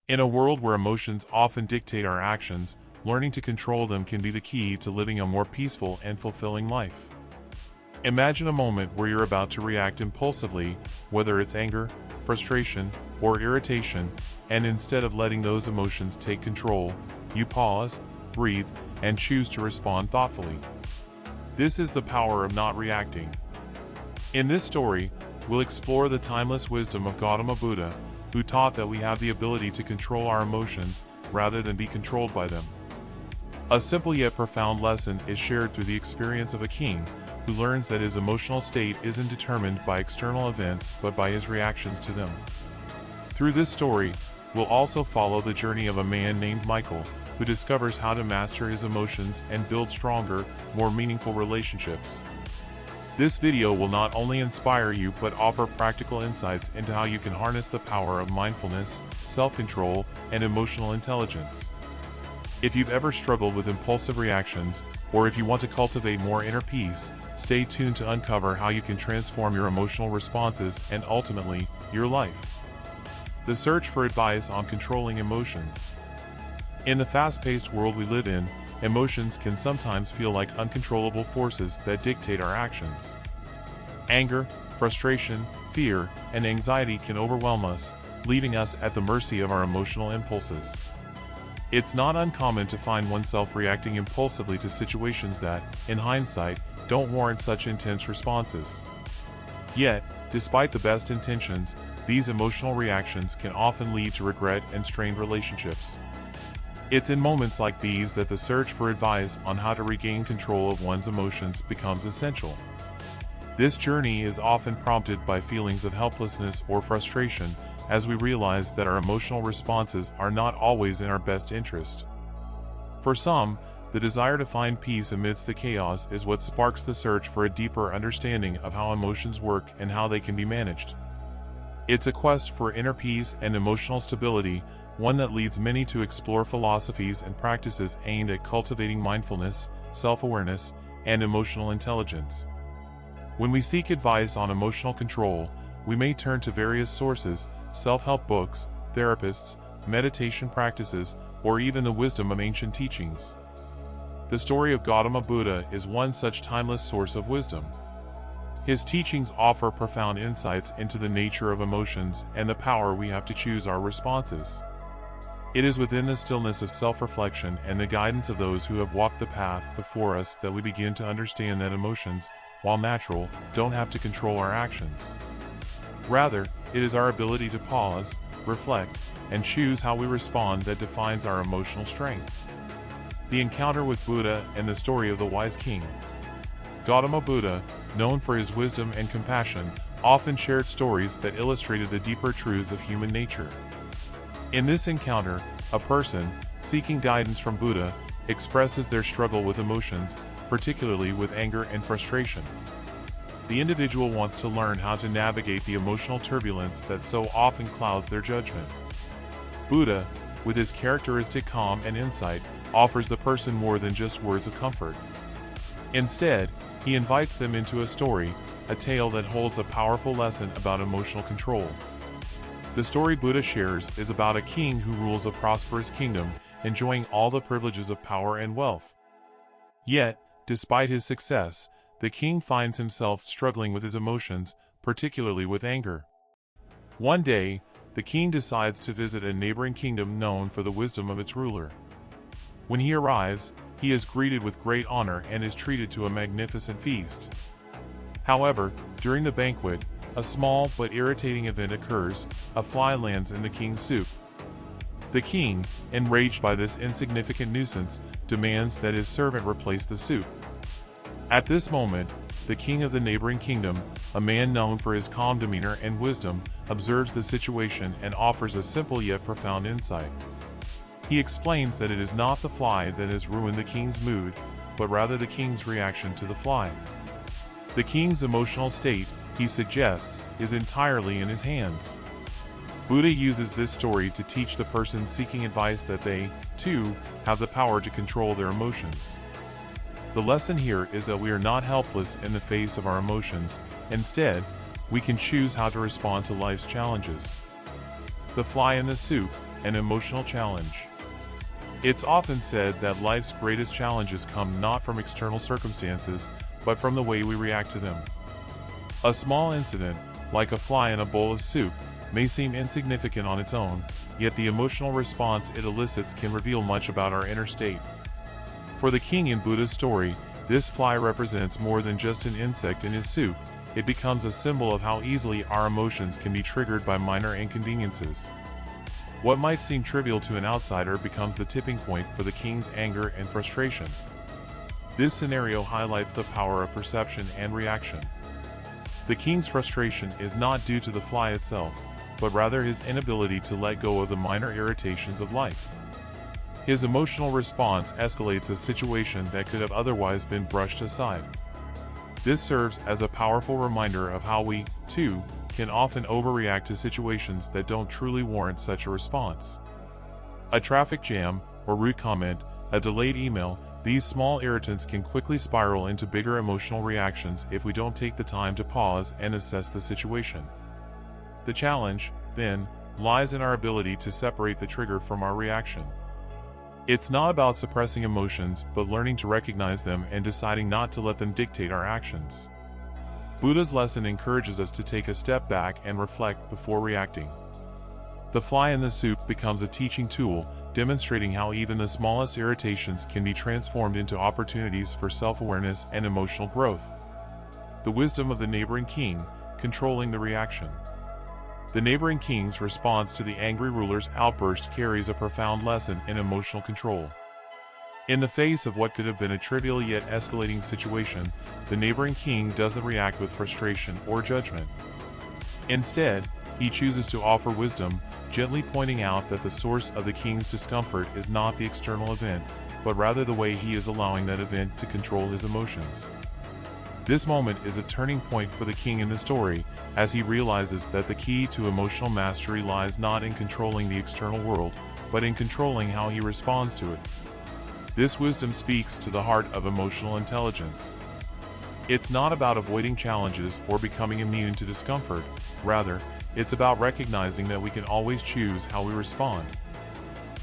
In a world where emotions often dictate our actions, learning to control them can be the key to living a more peaceful and fulfilling life. Imagine a moment where you're about to react impulsively, whether it's anger, frustration, or irritation, and instead of letting those emotions take control, you pause, breathe, and choose to respond thoughtfully. This is the power of not reacting. In this story, we'll explore the timeless wisdom of Gautama Buddha, who taught that we have the ability to control our emotions rather than be controlled by them. A simple yet profound lesson is shared through the experience of a king who learns that his emotional state isn't determined by external events but by his reactions to them. Through this story, we'll also follow the journey of a man named Michael, who discovers how to master his emotions and build stronger, more meaningful relationships. This video will not only inspire you but offer practical insights into how you can harness the power of mindfulness, self-control, and emotional intelligence. If you've ever struggled with impulsive reactions, or if you want to cultivate more inner peace, stay tuned to uncover how you can transform your emotional responses and ultimately, your life. The search for advice on controlling emotions. In the fast-paced world we live in, emotions can sometimes feel like uncontrollable forces that dictate our actions. Anger, frustration, fear, and anxiety can overwhelm us, leaving us at the mercy of our emotional impulses. It's not uncommon to find oneself reacting impulsively to situations that, in hindsight, don't warrant such intense responses. Yet, despite the best intentions, these emotional reactions can often lead to regret and strained relationships. It's in moments like these that the search for advice on how to regain control of one's emotions becomes essential. This journey is often prompted by feelings of helplessness or frustration, as we realize that our emotional responses are not always in our best interest. For some, the desire to find peace amidst the chaos is what sparks the search for a deeper understanding of how emotions work and how they can be managed. It's a quest for inner peace and emotional stability, one that leads many to explore philosophies and practices aimed at cultivating mindfulness, self-awareness, and emotional intelligence. When we seek advice on emotional control, we may turn to various sources, self-help books, therapists, meditation practices, or even the wisdom of ancient teachings. The story of Gautama Buddha is one such timeless source of wisdom. His teachings offer profound insights into the nature of emotions and the power we have to choose our responses. It is within the stillness of self-reflection and the guidance of those who have walked the path before us that we begin to understand that emotions, while natural, don't have to control our actions. Rather, it is our ability to pause, reflect, and choose how we respond that defines our emotional strength. The encounter with Buddha and the story of the wise king. Gautama Buddha, known for his wisdom and compassion, often shared stories that illustrated the deeper truths of human nature. In this encounter, a person, seeking guidance from Buddha, expresses their struggle with emotions, particularly with anger and frustration. The individual wants to learn how to navigate the emotional turbulence that so often clouds their judgment. Buddha, with his characteristic calm and insight, offers the person more than just words of comfort. Instead, he invites them into a story, a tale that holds a powerful lesson about emotional control. The story Buddha shares is about a king who rules a prosperous kingdom, enjoying all the privileges of power and wealth. Yet, despite his success, the king finds himself struggling with his emotions, particularly with anger. One day, the king decides to visit a neighboring kingdom known for the wisdom of its ruler. When he arrives, he is greeted with great honor and is treated to a magnificent feast. However, during the banquet, a small but irritating event occurs. A fly lands in the king's soup. The king, enraged by this insignificant nuisance, demands that his servant replace the soup. At this moment, the king of the neighboring kingdom, a man known for his calm demeanor and wisdom, observes the situation and offers a simple yet profound insight. He explains that it is not the fly that has ruined the king's mood, but rather the king's reaction to the fly. The king's emotional state, he suggests, is entirely in his hands. Buddha uses this story to teach the person seeking advice that they, too, have the power to control their emotions. The lesson here is that we are not helpless in the face of our emotions. Instead, we can choose how to respond to life's challenges. The fly in the soup, an emotional challenge. It's often said that life's greatest challenges come not from external circumstances, but from the way we react to them. A small incident, like a fly in a bowl of soup, may seem insignificant on its own, yet the emotional response it elicits can reveal much about our inner state. For the king in Buddha's story, this fly represents more than just an insect in his soup. It becomes a symbol of how easily our emotions can be triggered by minor inconveniences. What might seem trivial to an outsider becomes the tipping point for the king's anger and frustration. This scenario highlights the power of perception and reaction. The king's frustration is not due to the fly itself, but rather his inability to let go of the minor irritations of life. His emotional response escalates a situation that could have otherwise been brushed aside. This serves as a powerful reminder of how we, too, can often overreact to situations that don't truly warrant such a response. A traffic jam, or rude comment, a delayed email, these small irritants can quickly spiral into bigger emotional reactions if we don't take the time to pause and assess the situation. The challenge, then, lies in our ability to separate the trigger from our reaction. It's not about suppressing emotions, but learning to recognize them and deciding not to let them dictate our actions. Buddha's lesson encourages us to take a step back and reflect before reacting. The fly in the soup becomes a teaching tool, demonstrating how even the smallest irritations can be transformed into opportunities for self-awareness and emotional growth. The wisdom of the neighboring king, controlling the reaction. The neighboring king's response to the angry ruler's outburst carries a profound lesson in emotional control. In the face of what could have been a trivial yet escalating situation, the neighboring king doesn't react with frustration or judgment. Instead, he chooses to offer wisdom, gently pointing out that the source of the king's discomfort is not the external event, but rather the way he is allowing that event to control his emotions. This moment is a turning point for the king in the story, as he realizes that the key to emotional mastery lies not in controlling the external world, but in controlling how he responds to it. This wisdom speaks to the heart of emotional intelligence. It's not about avoiding challenges or becoming immune to discomfort. Rather, it's about recognizing that we can always choose how we respond.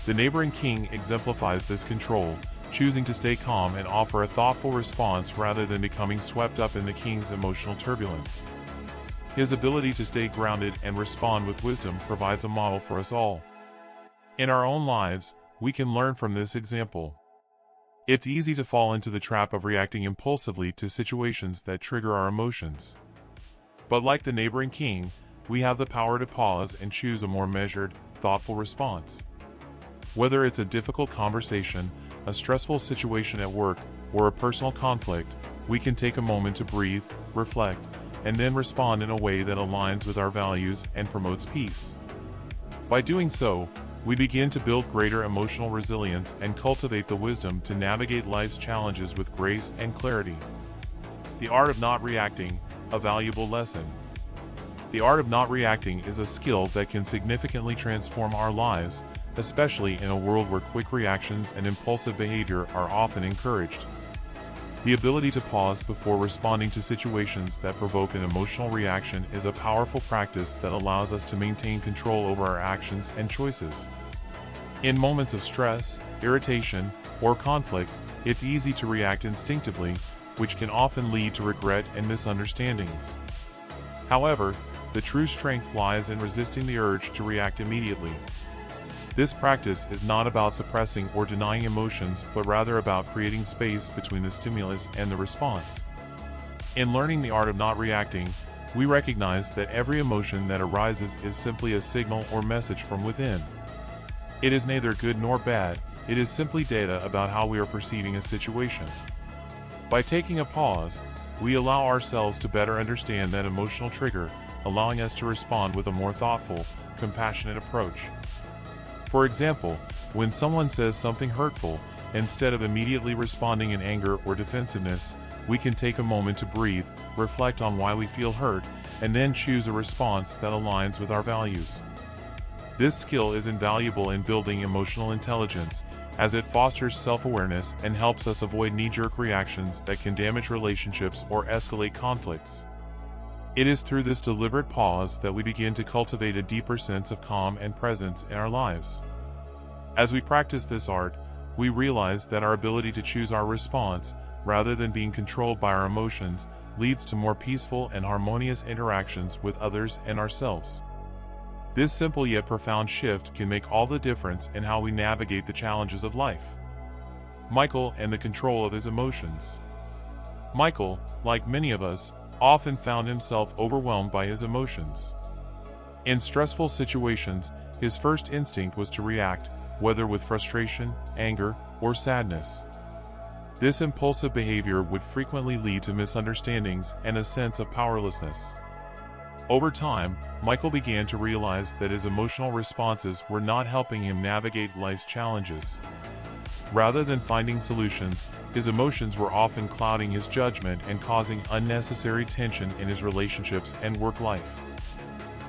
The neighboring king exemplifies this control, choosing to stay calm and offer a thoughtful response rather than becoming swept up in the king's emotional turbulence. His ability to stay grounded and respond with wisdom provides a model for us all. In our own lives, we can learn from this example. It's easy to fall into the trap of reacting impulsively to situations that trigger our emotions. But like the neighboring king, we have the power to pause and choose a more measured, thoughtful response. Whether it's a difficult conversation, a stressful situation at work, or a personal conflict, we can take a moment to breathe, reflect, and then respond in a way that aligns with our values and promotes peace. By doing so, we begin to build greater emotional resilience and cultivate the wisdom to navigate life's challenges with grace and clarity. The art of not reacting, a valuable lesson. The art of not reacting is a skill that can significantly transform our lives, especially in a world where quick reactions and impulsive behavior are often encouraged. The ability to pause before responding to situations that provoke an emotional reaction is a powerful practice that allows us to maintain control over our actions and choices. In moments of stress, irritation, or conflict, it's easy to react instinctively, which can often lead to regret and misunderstandings. However, the true strength lies in resisting the urge to react immediately. This practice is not about suppressing or denying emotions, but rather about creating space between the stimulus and the response. In learning the art of not reacting, we recognize that every emotion that arises is simply a signal or message from within. It is neither good nor bad, it is simply data about how we are perceiving a situation. By taking a pause, we allow ourselves to better understand that emotional trigger, allowing us to respond with a more thoughtful, compassionate approach. For example, when someone says something hurtful, instead of immediately responding in anger or defensiveness, we can take a moment to breathe, reflect on why we feel hurt, and then choose a response that aligns with our values. This skill is invaluable in building emotional intelligence, as it fosters self-awareness and helps us avoid knee-jerk reactions that can damage relationships or escalate conflicts. It is through this deliberate pause that we begin to cultivate a deeper sense of calm and presence in our lives. As we practice this art, we realize that our ability to choose our response, rather than being controlled by our emotions, leads to more peaceful and harmonious interactions with others and ourselves. This simple yet profound shift can make all the difference in how we navigate the challenges of life. Michael and the control of his emotions. Michael, like many of us, often found himself overwhelmed by his emotions. In stressful situations, his first instinct was to react, whether with frustration, anger, or sadness. This impulsive behavior would frequently lead to misunderstandings and a sense of powerlessness. Over time, Michael began to realize that his emotional responses were not helping him navigate life's challenges. Rather than finding solutions, his emotions were often clouding his judgment and causing unnecessary tension in his relationships and work life.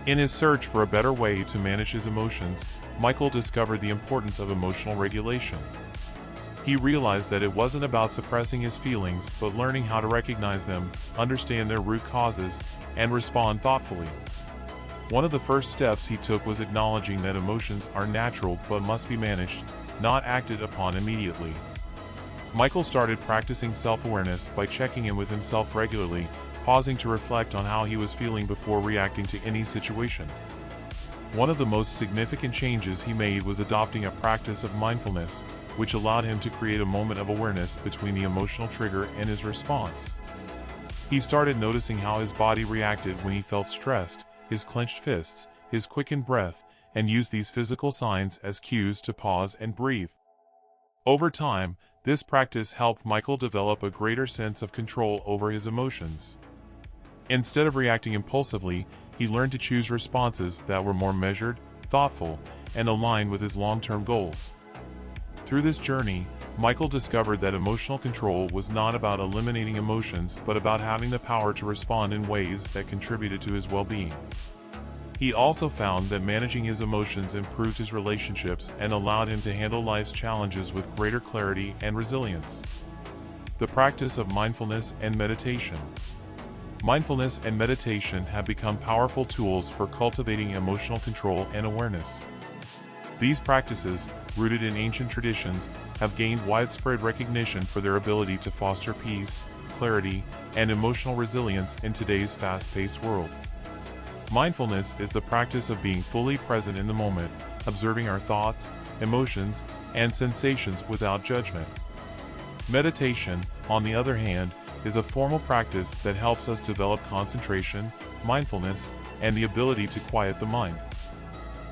In his search for a better way to manage his emotions, Michael discovered the importance of emotional regulation. He realized that it wasn't about suppressing his feelings, but learning how to recognize them, understand their root causes, and respond thoughtfully. One of the first steps he took was acknowledging that emotions are natural but must be managed, not acted upon immediately. Michael started practicing self-awareness by checking in with himself regularly, pausing to reflect on how he was feeling before reacting to any situation. One of the most significant changes he made was adopting a practice of mindfulness, which allowed him to create a moment of awareness between the emotional trigger and his response. He started noticing how his body reacted when he felt stressed, his clenched fists, his quickened breath, and used these physical signs as cues to pause and breathe. Over time, this practice helped Michael develop a greater sense of control over his emotions. Instead of reacting impulsively, he learned to choose responses that were more measured, thoughtful, and aligned with his long-term goals. Through this journey, Michael discovered that emotional control was not about eliminating emotions, but about having the power to respond in ways that contributed to his well-being. He also found that managing his emotions improved his relationships and allowed him to handle life's challenges with greater clarity and resilience. The practice of mindfulness and meditation. Mindfulness and meditation have become powerful tools for cultivating emotional control and awareness. These practices, rooted in ancient traditions, have gained widespread recognition for their ability to foster peace, clarity, and emotional resilience in today's fast-paced world. Mindfulness is the practice of being fully present in the moment, observing our thoughts, emotions, and sensations without judgment. Meditation, on the other hand, is a formal practice that helps us develop concentration, mindfulness, and the ability to quiet the mind.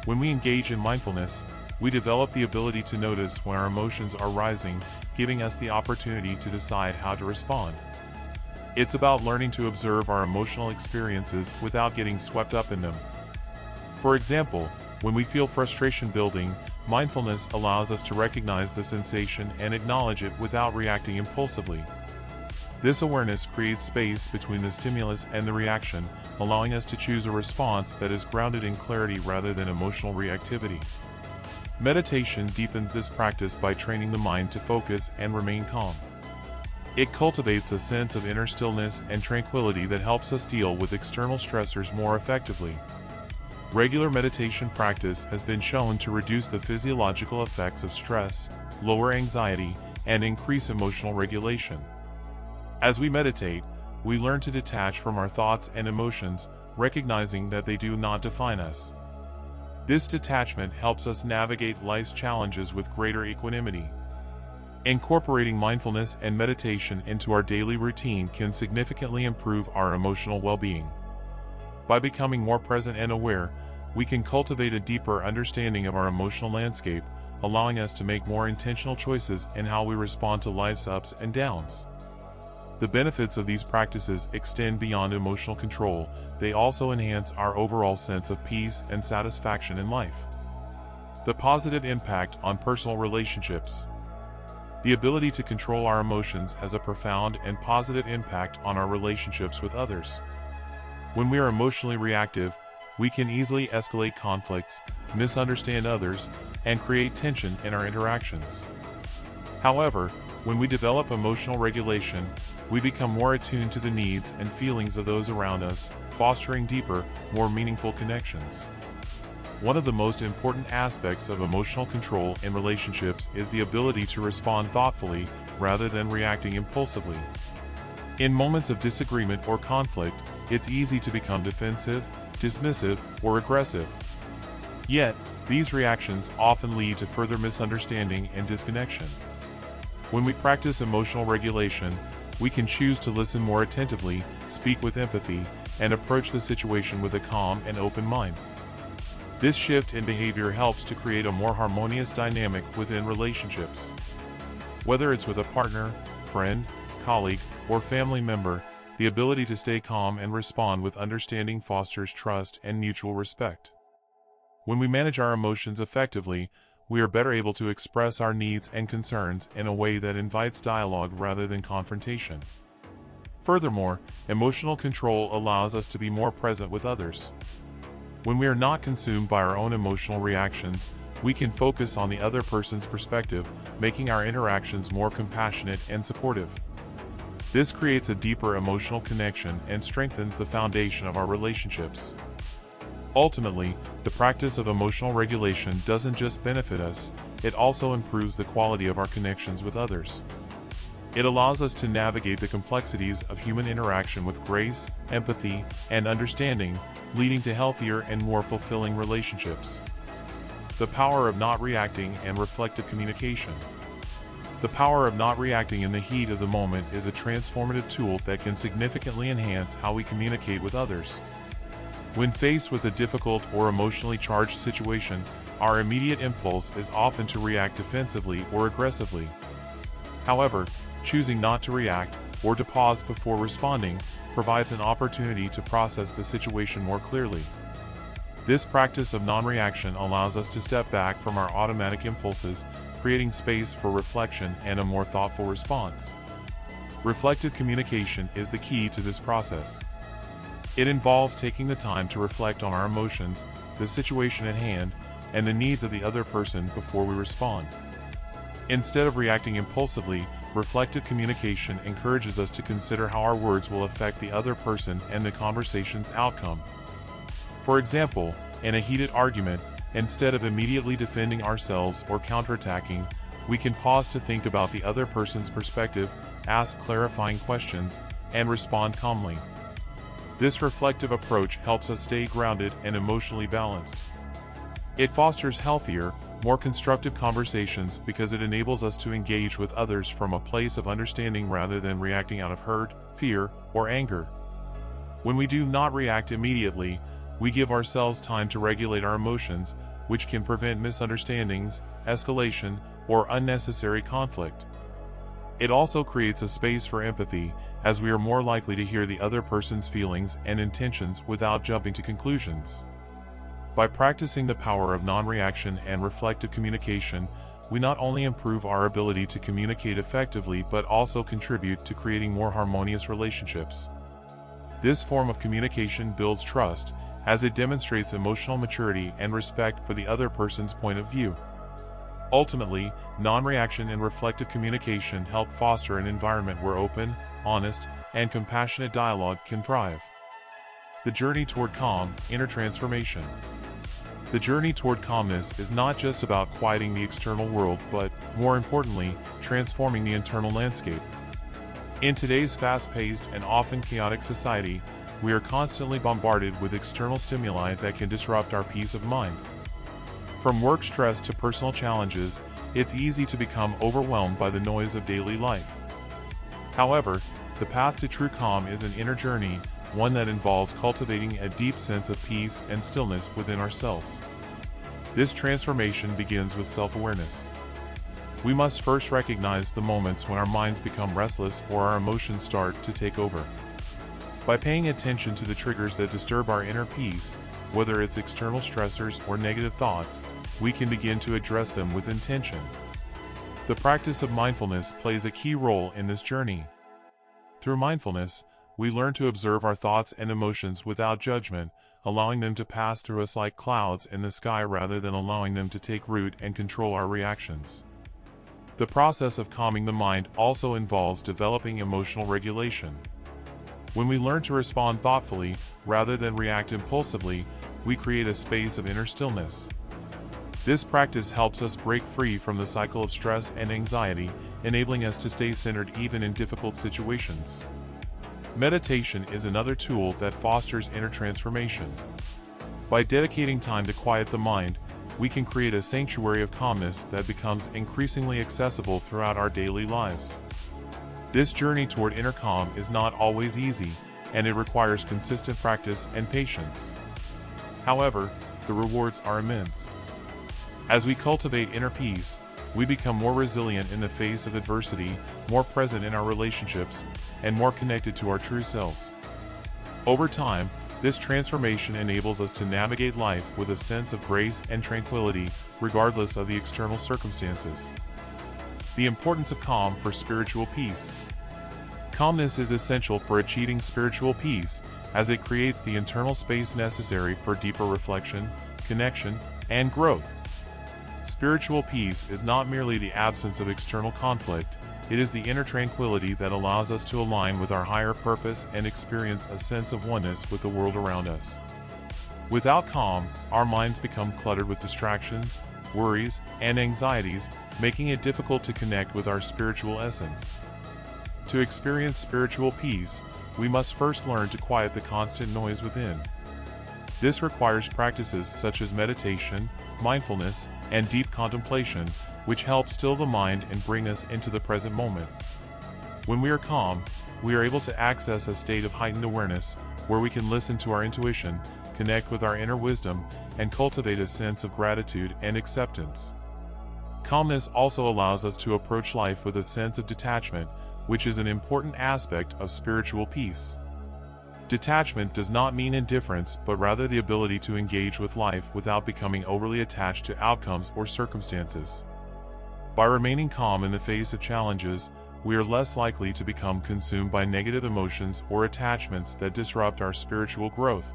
When we engage in mindfulness, we develop the ability to notice when our emotions are rising, giving us the opportunity to decide how to respond. It's about learning to observe our emotional experiences without getting swept up in them. For example, when we feel frustration building, mindfulness allows us to recognize the sensation and acknowledge it without reacting impulsively. This awareness creates space between the stimulus and the reaction, allowing us to choose a response that is grounded in clarity rather than emotional reactivity. Meditation deepens this practice by training the mind to focus and remain calm. It cultivates a sense of inner stillness and tranquility that helps us deal with external stressors more effectively. Regular meditation practice has been shown to reduce the physiological effects of stress, lower anxiety, and increase emotional regulation. As we meditate, we learn to detach from our thoughts and emotions, recognizing that they do not define us. This detachment helps us navigate life's challenges with greater equanimity. Incorporating mindfulness and meditation into our daily routine can significantly improve our emotional well-being. By becoming more present and aware, we can cultivate a deeper understanding of our emotional landscape, allowing us to make more intentional choices in how we respond to life's ups and downs. The benefits of these practices extend beyond emotional control. They also enhance our overall sense of peace and satisfaction in life. The positive impact on personal relationships. The ability to control our emotions has a profound and positive impact on our relationships with others. When we are emotionally reactive, we can easily escalate conflicts, misunderstand others, and create tension in our interactions. However, when we develop emotional regulation, we become more attuned to the needs and feelings of those around us, fostering deeper, more meaningful connections. One of the most important aspects of emotional control in relationships is the ability to respond thoughtfully rather than reacting impulsively. In moments of disagreement or conflict, it's easy to become defensive, dismissive, or aggressive. Yet, these reactions often lead to further misunderstanding and disconnection. When we practice emotional regulation, we can choose to listen more attentively, speak with empathy, and approach the situation with a calm and open mind. This shift in behavior helps to create a more harmonious dynamic within relationships. Whether it's with a partner, friend, colleague, or family member, the ability to stay calm and respond with understanding fosters trust and mutual respect. When we manage our emotions effectively, we are better able to express our needs and concerns in a way that invites dialogue rather than confrontation. Furthermore, emotional control allows us to be more present with others. When we are not consumed by our own emotional reactions, we can focus on the other person's perspective, making our interactions more compassionate and supportive. This creates a deeper emotional connection and strengthens the foundation of our relationships. Ultimately, the practice of emotional regulation doesn't just benefit us, it also improves the quality of our connections with others. It allows us to navigate the complexities of human interaction with grace, empathy, and understanding, leading to healthier and more fulfilling relationships. The power of not reacting and reflective communication. The power of not reacting in the heat of the moment is a transformative tool that can significantly enhance how we communicate with others. When faced with a difficult or emotionally charged situation, our immediate impulse is often to react defensively or aggressively. However, choosing not to react or to pause before responding provides an opportunity to process the situation more clearly. This practice of non-reaction allows us to step back from our automatic impulses, creating space for reflection and a more thoughtful response. Reflective communication is the key to this process. It involves taking the time to reflect on our emotions, the situation at hand, and the needs of the other person before we respond. Instead of reacting impulsively, reflective communication encourages us to consider how our words will affect the other person and the conversation's outcome. For example, in a heated argument, instead of immediately defending ourselves or counterattacking, we can pause to think about the other person's perspective, ask clarifying questions, and respond calmly. This reflective approach helps us stay grounded and emotionally balanced. It fosters healthier, more constructive conversations because it enables us to engage with others from a place of understanding rather than reacting out of hurt, fear, or anger. When we do not react immediately, we give ourselves time to regulate our emotions, which can prevent misunderstandings, escalation, or unnecessary conflict. It also creates a space for empathy, as we are more likely to hear the other person's feelings and intentions without jumping to conclusions. By practicing the power of non-reaction and reflective communication, we not only improve our ability to communicate effectively but also contribute to creating more harmonious relationships. This form of communication builds trust, as it demonstrates emotional maturity and respect for the other person's point of view. Ultimately, non-reaction and reflective communication help foster an environment where open, honest, and compassionate dialogue can thrive. The journey toward calm, inner transformation. The journey toward calmness is not just about quieting the external world but, more importantly, transforming the internal landscape. In today's fast-paced and often chaotic society, we are constantly bombarded with external stimuli that can disrupt our peace of mind. From work stress to personal challenges, it's easy to become overwhelmed by the noise of daily life. However, the path to true calm is an inner journey, one that involves cultivating a deep sense of peace and stillness within ourselves. This transformation begins with self-awareness. We must first recognize the moments when our minds become restless or our emotions start to take over. By paying attention to the triggers that disturb our inner peace, whether it's external stressors or negative thoughts, we can begin to address them with intention. The practice of mindfulness plays a key role in this journey. Through mindfulness, we learn to observe our thoughts and emotions without judgment, allowing them to pass through us like clouds in the sky rather than allowing them to take root and control our reactions. The process of calming the mind also involves developing emotional regulation. When we learn to respond thoughtfully, rather than react impulsively, we create a space of inner stillness. This practice helps us break free from the cycle of stress and anxiety, enabling us to stay centered even in difficult situations. Meditation is another tool that fosters inner transformation. By dedicating time to quiet the mind, we can create a sanctuary of calmness that becomes increasingly accessible throughout our daily lives. This journey toward inner calm is not always easy, and it requires consistent practice and patience. However, the rewards are immense. As we cultivate inner peace, we become more resilient in the face of adversity, more present in our relationships, and more connected to our true selves. Over time, this transformation enables us to navigate life with a sense of grace and tranquility, regardless of the external circumstances. The importance of calm for spiritual peace. Calmness is essential for achieving spiritual peace, as it creates the internal space necessary for deeper reflection, connection, and growth. Spiritual peace is not merely the absence of external conflict, it is the inner tranquility that allows us to align with our higher purpose and experience a sense of oneness with the world around us. Without calm, our minds become cluttered with distractions, worries, and anxieties, making it difficult to connect with our spiritual essence. To experience spiritual peace, we must first learn to quiet the constant noise within. This requires practices such as meditation, mindfulness, and deep contemplation, which help still the mind and bring us into the present moment. When we are calm, we are able to access a state of heightened awareness, where we can listen to our intuition, connect with our inner wisdom, and cultivate a sense of gratitude and acceptance. Calmness also allows us to approach life with a sense of detachment, which is an important aspect of spiritual peace. Detachment does not mean indifference, but rather the ability to engage with life without becoming overly attached to outcomes or circumstances. By remaining calm in the face of challenges, we are less likely to become consumed by negative emotions or attachments that disrupt our spiritual growth.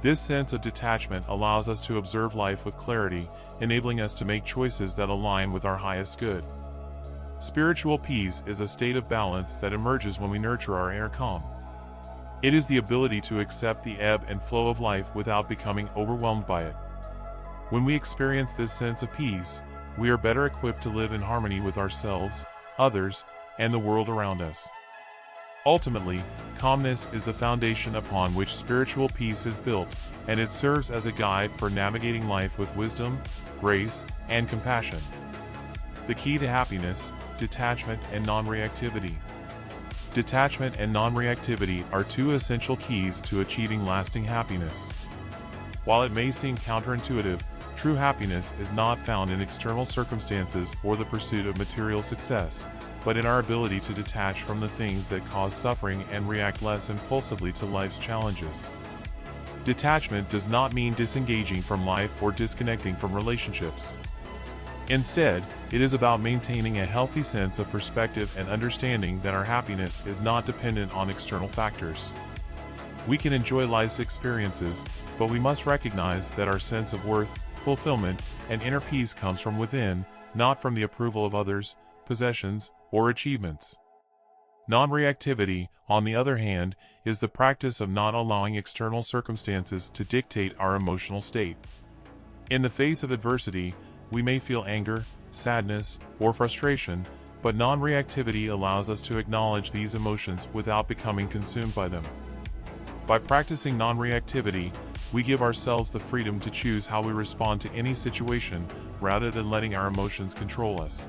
This sense of detachment allows us to observe life with clarity, enabling us to make choices that align with our highest good. Spiritual peace is a state of balance that emerges when we nurture our inner calm. It is the ability to accept the ebb and flow of life without becoming overwhelmed by it. When we experience this sense of peace, we are better equipped to live in harmony with ourselves, others, and the world around us. Ultimately, calmness is the foundation upon which spiritual peace is built, and it serves as a guide for navigating life with wisdom, grace, and compassion. The key to happiness: detachment and non-reactivity. Detachment and non-reactivity are two essential keys to achieving lasting happiness. While it may seem counterintuitive, true happiness is not found in external circumstances or the pursuit of material success, but in our ability to detach from the things that cause suffering and react less impulsively to life's challenges. Detachment does not mean disengaging from life or disconnecting from relationships. Instead, it is about maintaining a healthy sense of perspective and understanding that our happiness is not dependent on external factors. We can enjoy life's experiences, but we must recognize that our sense of worth, fulfillment, and inner peace comes from within, not from the approval of others, possessions, or achievements. Non-reactivity, on the other hand, is the practice of not allowing external circumstances to dictate our emotional state. In the face of adversity, we may feel anger, sadness, or frustration, but non-reactivity allows us to acknowledge these emotions without becoming consumed by them. By practicing non-reactivity, we give ourselves the freedom to choose how we respond to any situation, rather than letting our emotions control us.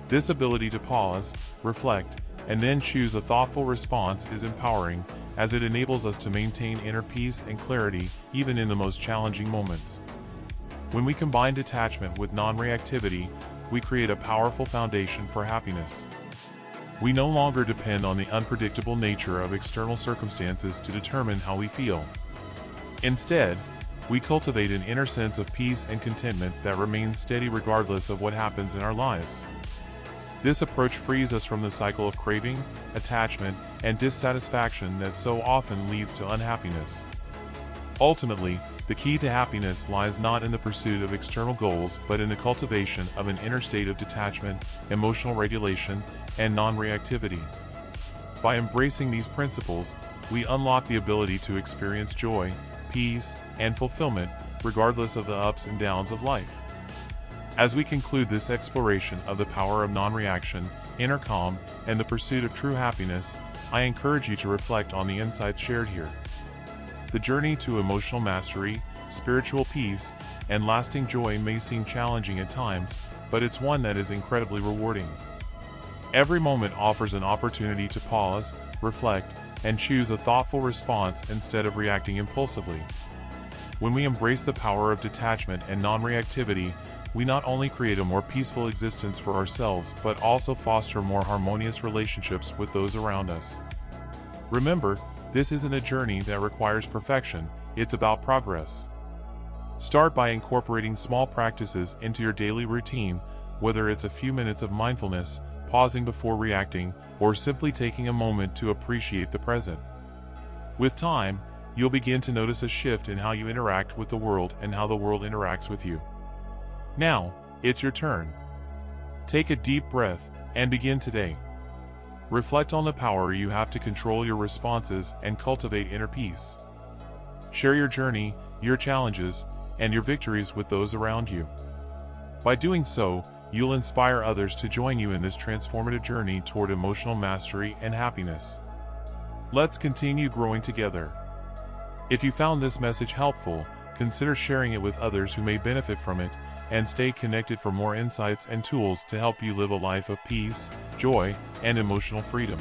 This ability to pause, reflect, and then choose a thoughtful response is empowering, as it enables us to maintain inner peace and clarity even in the most challenging moments. When we combine detachment with non-reactivity, we create a powerful foundation for happiness. We no longer depend on the unpredictable nature of external circumstances to determine how we feel. Instead, we cultivate an inner sense of peace and contentment that remains steady regardless of what happens in our lives. This approach frees us from the cycle of craving, attachment, and dissatisfaction that so often leads to unhappiness. Ultimately, the key to happiness lies not in the pursuit of external goals but in the cultivation of an inner state of detachment, emotional regulation, and non-reactivity. By embracing these principles, we unlock the ability to experience joy, peace, and fulfillment, regardless of the ups and downs of life. As we conclude this exploration of the power of non-reaction, inner calm, and the pursuit of true happiness, I encourage you to reflect on the insights shared here. The journey to emotional mastery, spiritual peace, and lasting joy may seem challenging at times, but it's one that is incredibly rewarding. Every moment offers an opportunity to pause, reflect, and choose a thoughtful response instead of reacting impulsively. When we embrace the power of detachment and non-reactivity, we not only create a more peaceful existence for ourselves but also foster more harmonious relationships with those around us. Remember, this isn't a journey that requires perfection, it's about progress. Start by incorporating small practices into your daily routine, whether it's a few minutes of mindfulness, pausing before reacting, or simply taking a moment to appreciate the present. With time, you'll begin to notice a shift in how you interact with the world and how the world interacts with you. Now, it's your turn. Take a deep breath and begin today. Reflect on the power you have to control your responses and cultivate inner peace. Share your journey, your challenges, and your victories with those around you. By doing so, you'll inspire others to join you in this transformative journey toward emotional mastery and happiness. Let's continue growing together. If you found this message helpful, consider sharing it with others who may benefit from it, and stay connected for more insights and tools to help you live a life of peace, joy, and emotional freedom.